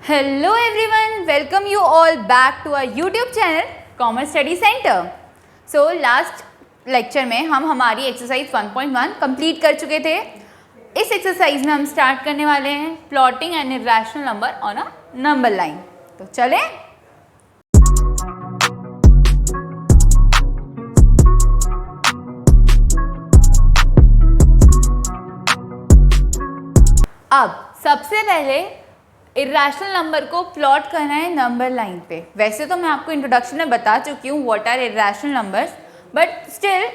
Hello everyone, welcome you all back to our YouTube channel Commerce Study Center. So last lecture में हम हमारी exercise 1.1 complete कर चुके थे. इस एक्सरसाइज में हम स्टार्ट करने वाले हैं plotting N irrational number on a number line. तो चलें. अब सबसे पहले इरेशनल नंबर को प्लॉट करना है नंबर लाइन पे. वैसे तो मैं आपको इंट्रोडक्शन में बता चुकी हूँ what are irrational numbers, but still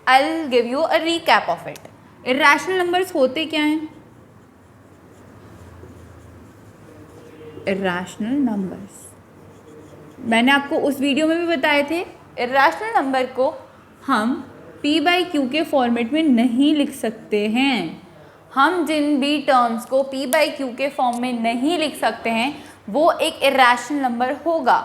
I will give you a recap of it. Irrational numbers होते क्या हैं? इरेशनल नंबर्स मैंने आपको उस वीडियो में भी बताए थे. इरेशनल नंबर को हम p/q के फॉर्मेट में नहीं लिख सकते हैं. हम जिन भी टर्म्स को p/q के फॉर्म में नहीं लिख सकते हैं वो एक इरेशनल नंबर होगा.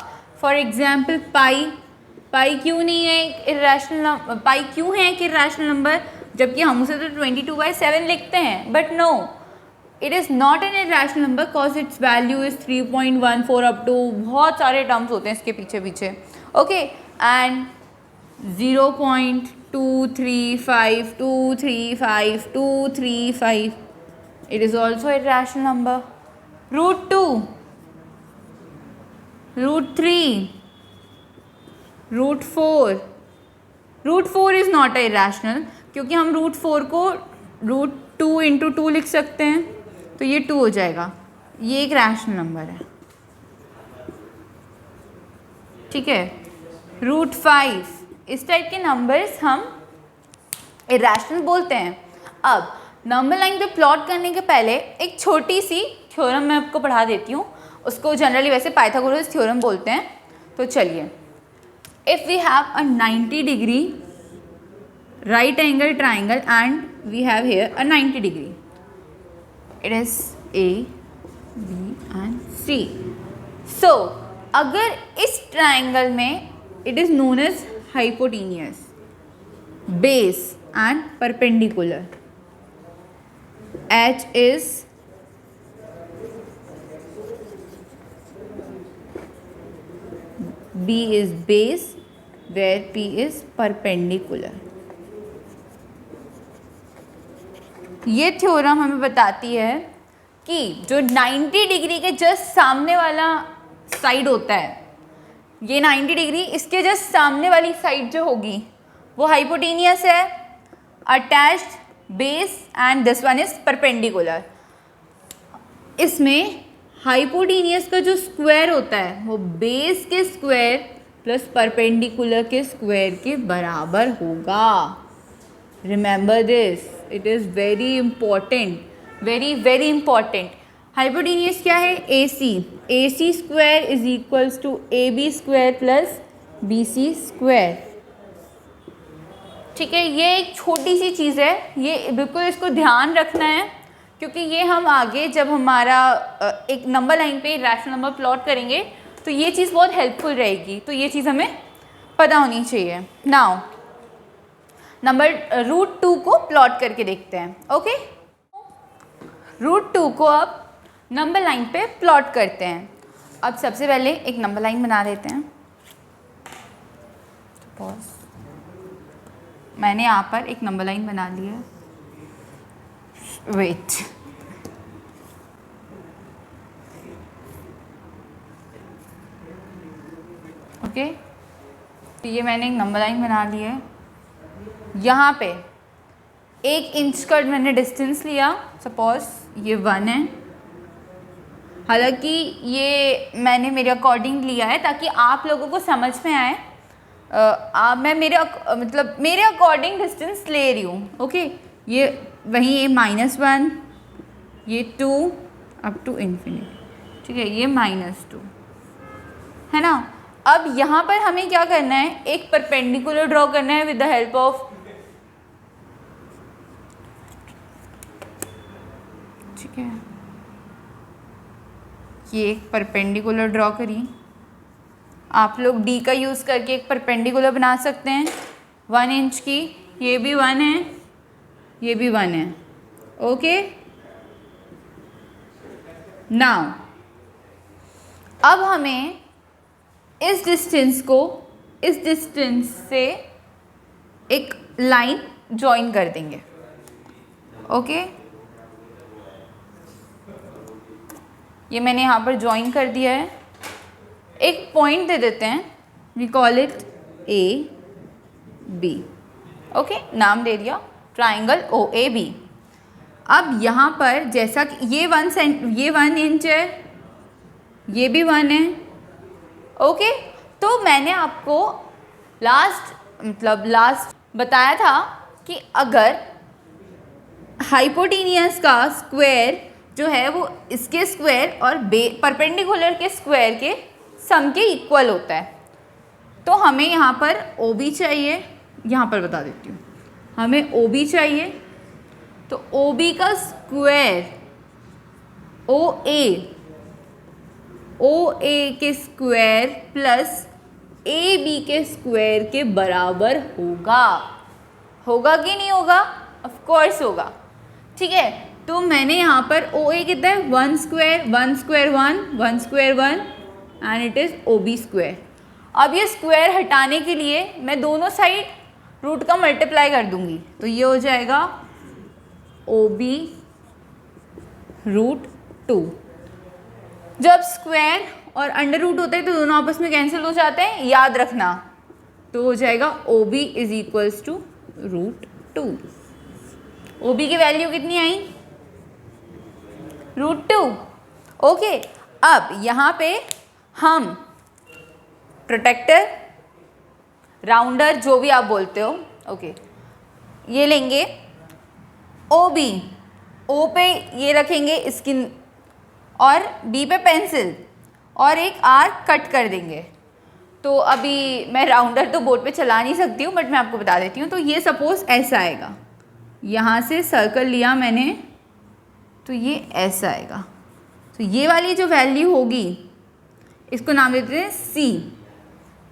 फॉर एग्जाम्पल पाई क्यों नहीं है एक इरेशनल नंबर? पाई क्यों है एक इरेशनल नंबर जबकि हम उसे तो 22/7 लिखते हैं? But no, it is not an irrational number cause its value is 3.14 up to बहुत सारे टर्म्स होते हैं इसके पीछे. Okay, and 0.235, 235, 235. It is also a irrational number. √2, √3, √4. √4 is not a irrational क्योंकि हम √4 को √2 into 2 लिख सकते हैं तो ये 2 हो जाएगा. ये एक रैशनल नंबर है. ठीक है. √5, इस टाइप के नंबर्स हम इरेशनल बोलते हैं. अब नंबर लाइन पे प्लॉट करने के पहले एक छोटी सी थ्योरम मैं आपको पढ़ा देती हूँ. उसको जनरली वैसे पाइथागोरस थ्योरम बोलते हैं. तो चलिए, if we have a 90 degree right angle triangle and we have here a 90 degree, it is A, B and C. So अगर इस ट्राइंगल में it is known as hypotenuse, base and perpendicular. H is B is base where P is perpendicular. ये theorem हमें बताती है कि जो 90 degree के जस्ट सामने वाला साइड होता है, ये 90 डिग्री, इसके जस्ट सामने वाली साइड जो होगी वो हाइपोटेनियस है, attached base, and this one is perpendicular. इसमें हाइपोटेनियस का जो स्क्वायर होता है वो बेस के स्क्वायर प्लस परपेंडिकुलर के स्क्वायर के बराबर होगा. Remember this, it is very important, very very important. Hypotenuse क्या है? AC square is equals to AB square plus BC square. ठीक है, ये एक छोटी सी चीज़ है, ये बिल्कुल इसको ध्यान रखना है क्योंकि ये हम आगे जब हमारा एक नंबर लाइन पे रैशनल नंबर प्लॉट करेंगे तो ये चीज़ बहुत हेल्पफुल रहेगी. तो ये चीज़ हमें पता होनी चाहिए. नाउ नंबर √2 को प्लॉट करके देखते हैं. ओके, √2 को अब नंबर लाइन पे प्लॉट करते हैं. अब सबसे पहले एक नंबर लाइन बना लेते हैं. मैंने यहाँ पर एक नंबर लाइन बना ली है. वेट, ओके, तो ये मैंने एक नंबर लाइन बना ली है. यहाँ पे 1 इंच का मैंने डिस्टेंस लिया. सपोज ये 1 है. हालांकि ये मैंने मेरे अकॉर्डिंग लिया है ताकि आप लोगों को समझ में आए. मैं मेरे अकॉर्डिंग डिस्टेंस ले रही हूँ. ओके, ये वहीं ये -1, ये 2 अप टू इन्फिनिटी. ठीक है, ये -2 है ना. अब यहाँ पर हमें क्या करना है? एक परपेंडिकुलर ड्रॉ करना है विद द हेल्प ऑफ, ठीक है, ये एक परपेंडिकुलर ड्रॉ करी. आप लोग D का यूज़ करके एक परपेंडिकुलर बना सकते हैं 1 इंच की. ये भी 1 है, ये भी 1 है. ओके, नाउ अब हमें इस डिस्टेंस को इस डिस्टेंस से एक लाइन ज्वाइन कर देंगे। ओके, ये मैंने यहाँ पर ज्वाइन कर दिया है। एक पॉइंट दे देते हैं, we call it A B. Okay, नाम दे दिया ट्राइंगल ओ ए बी। अब यहाँ पर जैसा कि ये 1 इंच है, ये भी 1 है। ओके, तो मैंने आपको लास्ट बताया था कि अगर हाइपोटेनियस का स्क्वायर जो है वो इसके स्क्वायर और परपेंडिकुलर के स्क्वायर के सम के इक्वल होता है। तो हमें यहाँ पर ओ बी चाहिए, यहाँ पर बता देती हूँ, हमें ओ बी चाहिए। तो ओ बी का स्क्वायर ओ ए के स्क्वायर प्लस ए बी के स्क्वायर के बराबर होगा। होगा कि नहीं होगा? ऑफ कोर्स होगा। ठीक है, तो मैंने यहाँ पर ओ ए कितना है 1 square 1 square 1 1 square 1 and it is O B square. अब ये स्क्वायर हटाने के लिए मैं दोनों साइड रूट का मल्टीप्लाई कर दूंगी, तो ये हो जाएगा ओ बी √2। जब स्क्वायर और अंडर रूट होता है तो दोनों आपस में कैंसिल हो जाते हैं, याद रखना। तो हो जाएगा O B is equals to √2। O B की वैल्यू कितनी आई? √2। ओके, अब यहाँ पे हम प्रोटेक्टर, राउंडर, जो भी आप बोलते हो, ओके, ये लेंगे ओ बी, ओ पे ये रखेंगे इसकी और बी पे पेंसिल और एक आर कट कर देंगे। तो अभी मैं राउंडर तो बोर्ड पे चला नहीं सकती हूँ, बट मैं आपको बता देती हूँ। तो ये सपोज ऐसा आएगा, यहाँ से सर्कल लिया मैंने, तो ये ऐसा आएगा। तो ये वाली जो वैल्यू होगी इसको नाम देते हैं सी।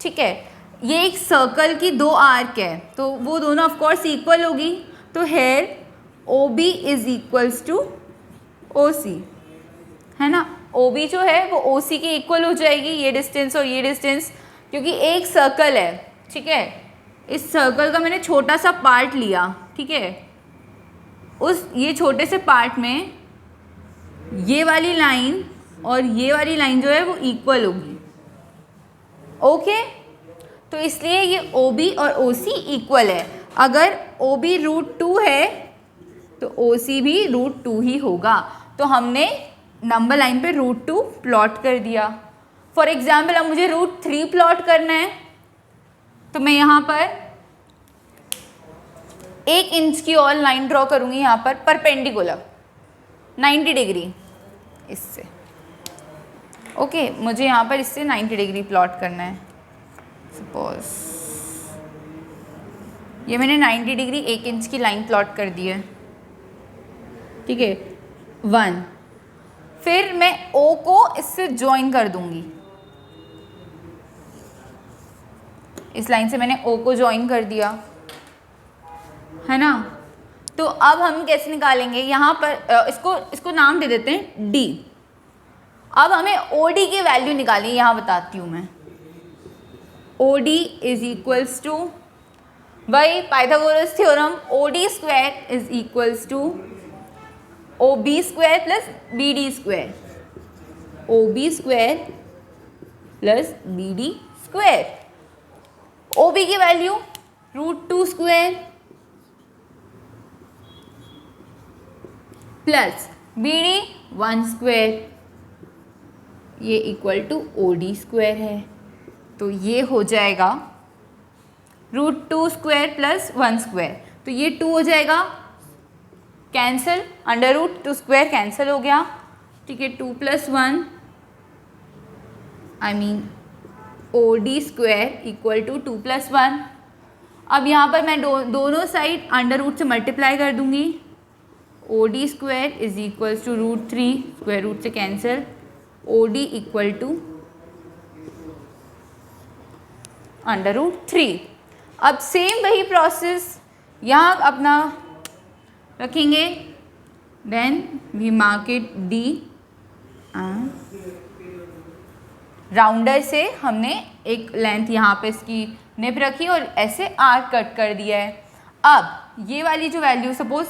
ठीक है, ये एक सर्कल की 2 आर्क है, तो वो दोनों ऑफ कोर्स इक्वल होगी। तो here O B is equals to O C, है ना। ओ बी जो है वो ओ सी के इक्वल हो जाएगी, ये डिस्टेंस और ये डिस्टेंस, क्योंकि एक सर्कल है। ठीक है, इस सर्कल का मैंने छोटा सा पार्ट लिया। ठीक है, उस ये छोटे से पार्ट में ये वाली लाइन और ये वाली लाइन जो है वो इक्वल होगी। ओके, तो इसलिए ये ओ बी और ओ सी इक्वल है। अगर ओ बी √2 है तो ओ सी भी √2 ही होगा। तो हमने नंबर लाइन पे √2 प्लॉट कर दिया। फॉर एग्जाम्पल अब मुझे √3 प्लॉट करना है, तो मैं यहाँ पर 1 इंच की और लाइन ड्रॉ करूँगी, यहाँ पर परपेंडिकुलर 90 डिग्री इससे। ओके, मुझे यहाँ पर इससे 90 डिग्री प्लॉट करना है। सपोज ये मैंने 90 डिग्री 1 इंच की लाइन प्लॉट कर दी है। ठीक है, 1। फिर मैं O को इससे ज्वाइन कर दूंगी, इस लाइन से मैंने O को ज्वाइन कर दिया, है ना। तो अब हम कैसे निकालेंगे? यहाँ पर इसको नाम दे देते हैं D। अब हमें OD की वैल्यू निकालनी है, यहाँ बताती हूँ मैं। OD is equals to, by Pythagoras theorem, OD square is equals to OB square plus BD square, OB square plus BD square. OB की value √2 square plus BD 1 square, ये इक्वल टू OD स्क्वायर है। तो ये हो जाएगा √2 square plus 1 square, तो ये 2 हो जाएगा, cancel, under root 2 square cancel हो गया। ठीक है, 2 + 1 I mean OD square equal to 2 + 1। अब यहाँ पर मैं दोनों साइड अंडर रूट से मल्टीप्लाई कर दूंगी। OD square is equals to √3, square root से cancel, OD equal to under root 3। अब सेम वही प्रोसेस यहाँ अपना रखेंगे, then we mark it D and rounder से हमने एक लेंथ यहाँ पे इसकी निप रखी और ऐसे आर्क कट कर दिया है। अब ये वाली जो value suppose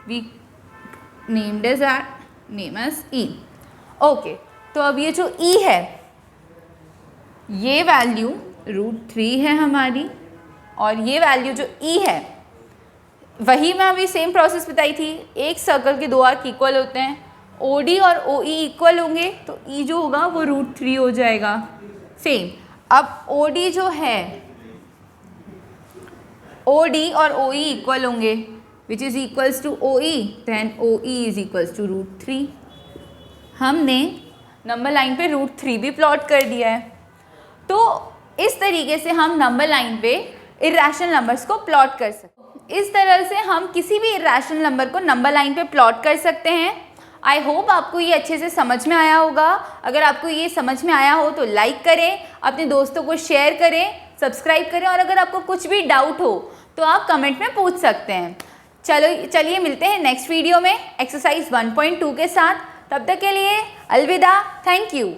we named as E, okay, तो अब ये जो ई है ये वैल्यू √3 है हमारी, और ये वैल्यू जो ई है वही मैं अभी सेम प्रोसेस बताई थी, एक सर्कल के दो आर्क इक्वल होते हैं, OD और OE इक्वल होंगे तो E जो होगा वो √3 हो जाएगा। सेम अब OD जो है, OD और OE इक्वल होंगे which is equals to OE, then OE is equals to √3। हमने नंबर लाइन पे √3 भी प्लॉट कर दिया है। तो इस तरीके से हम नंबर लाइन पे इर्रेशनल नंबर्स को प्लॉट कर सकते हैं। इस तरह से हम किसी भी इर्रेशनल नंबर को नंबर लाइन पे प्लॉट कर सकते हैं। आई होप आपको ये अच्छे से समझ में आया होगा। अगर आपको ये समझ में आया हो तो लाइक करें, अपने दोस्तों को शेयर करें, सब्सक्राइब करें, और अगर आपको कुछ भी डाउट हो तो आप कमेंट में पूछ सकते हैं। चलिए मिलते हैं नेक्स्ट वीडियो में एक्सरसाइज 1.2 के साथ। तब तक के लिए अलविदा, थैंक यू।